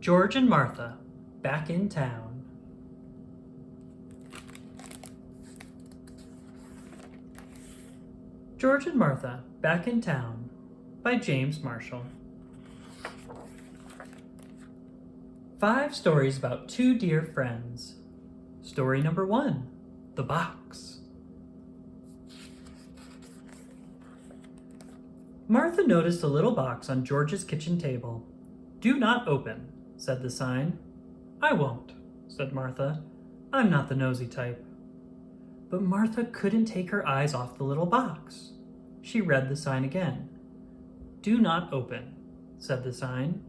George and Martha, back in town. George and Martha, back in town, by James Marshall. 5 stories about 2 dear friends. Story number 1, The Box. Martha noticed a little box on George's kitchen table. "Do not open," said the sign. "I won't," said Martha. "I'm not the nosy type." But Martha couldn't take her eyes off the little box. She read the sign again. "Do not open," said the sign.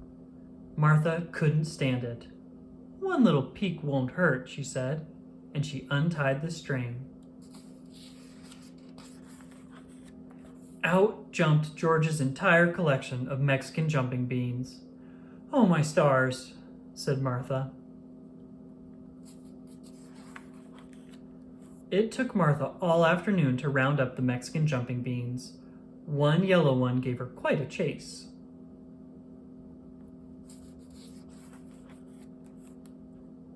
Martha couldn't stand it. "One little peek won't hurt," she said, and she untied the string. Out jumped George's entire collection of Mexican jumping beans. "Oh, my stars," said Martha. It took Martha all afternoon to round up the Mexican jumping beans. One yellow one gave her quite a chase.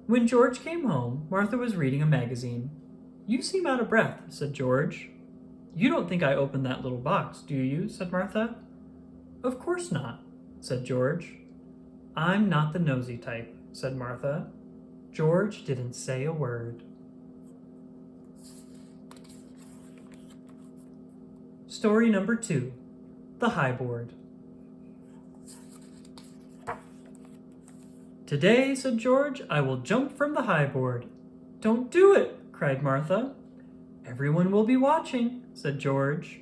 When George came home, Martha was reading a magazine. "You seem out of breath," said George. "You don't think I opened that little box, do you?" said Martha. "Of course not," said George. "I'm not the nosy type," said Martha. George didn't say a word. Story number 2, The High Board. "Today," said George, "I will jump from the high board." "Don't do it," cried Martha. "Everyone will be watching," said George.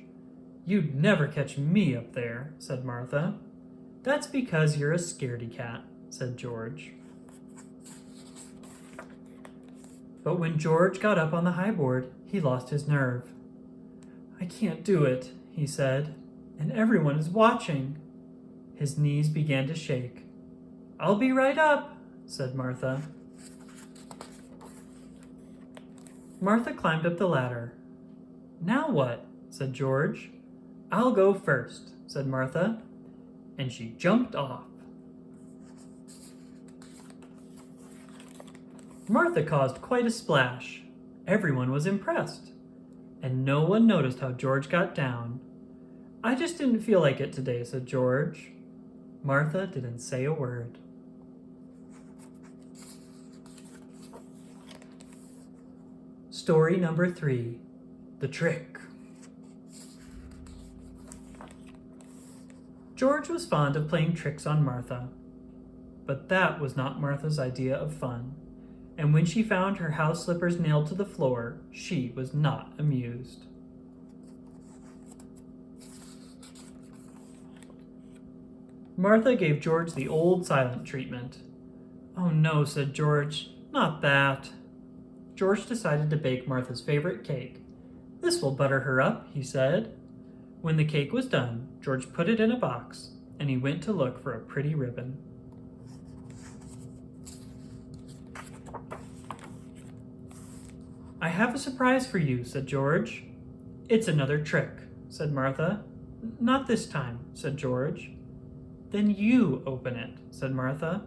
"You'd never catch me up there," said Martha. "That's because you're a scaredy cat," said George. But when George got up on the high board, he lost his nerve. "I can't do it," he said, "and everyone is watching." His knees began to shake. "I'll be right up," said Martha. Martha climbed up the ladder. "Now what?" said George. "I'll go first," said Martha, and she jumped off. Martha caused quite a splash. Everyone was impressed, and no one noticed how George got down. "I just didn't feel like it today," said George. Martha didn't say a word. Story number 3, The Trick. George was fond of playing tricks on Martha, but that was not Martha's idea of fun, and when she found her house slippers nailed to the floor, she was not amused. Martha gave George the old silent treatment. "Oh no," said George, "not that." George decided to bake Martha's favorite cake. "This will butter her up," he said. When the cake was done, George put it in a box, and he went to look for a pretty ribbon. "I have a surprise for you," said George. "It's another trick," said Martha. "Not this time," said George. "Then you open it," said Martha.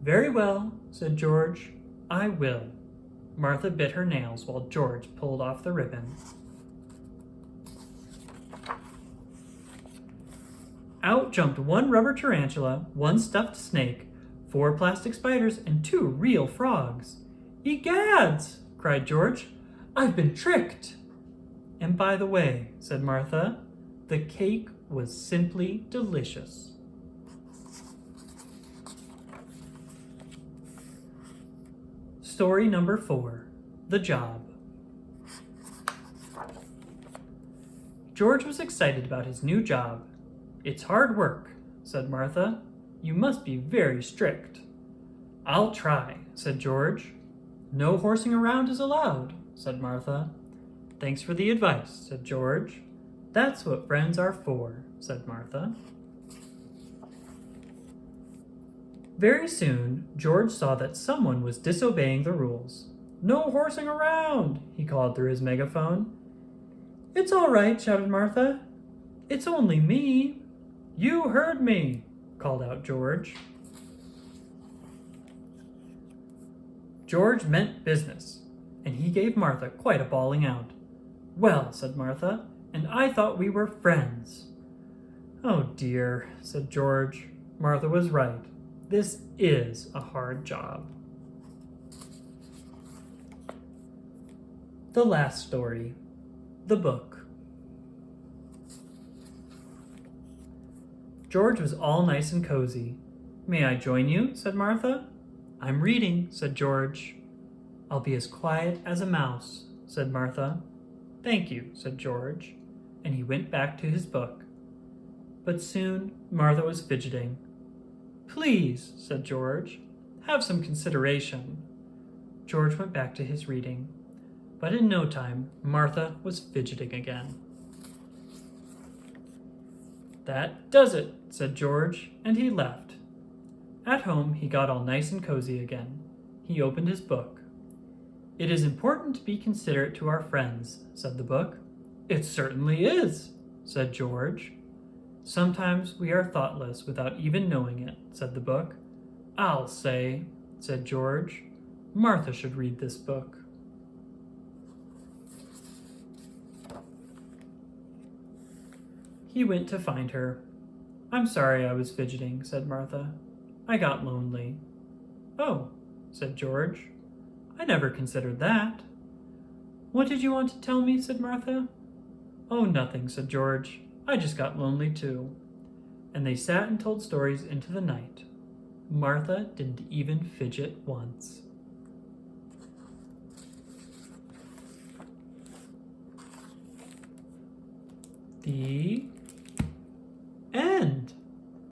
"Very well," said George. "I will." Martha bit her nails while George pulled off the ribbon. Out jumped 1 rubber tarantula, 1 stuffed snake, 4 plastic spiders, and 2 real frogs. "Egads!" cried George. "I've been tricked!" "And by the way," said Martha, "the cake was simply delicious." Story number 4, The Job. George was excited about his new job. "It's hard work," said Martha. "You must be very strict." "I'll try," said George. "No horsing around is allowed," said Martha. "Thanks for the advice," said George. "That's what friends are for," said Martha. Very soon, George saw that someone was disobeying the rules. "No horsing around," he called through his megaphone. "It's all right," shouted Martha. "It's only me." "You heard me," called out George. George meant business, and he gave Martha quite a bawling out. Well, said Martha, and I thought we were friends. Oh dear, said George. Martha was right. This is a hard job. The last story, the book. George was all nice and cozy. May I join you? Said Martha. I'm reading, said George. I'll be as quiet as a mouse, said Martha. Thank you, said George, and he went back to his book. But soon Martha was fidgeting. Please, said George, have some consideration. George went back to his reading, but in no time Martha was fidgeting again. That does it, said George, and he left. At home he got all nice and cozy again. He opened his book. It is important to be considerate to our friends, said the book. It certainly is, said George. Sometimes we are thoughtless without even knowing it, said the book. I'll say, said George, Martha should read this book. He went to find her. I'm sorry I was fidgeting, said Martha. I got lonely. Oh, said George. I never considered that. What did you want to tell me? Said Martha. Oh, nothing, said George. I just got lonely too. And they sat and told stories into the night. Martha didn't even fidget once. The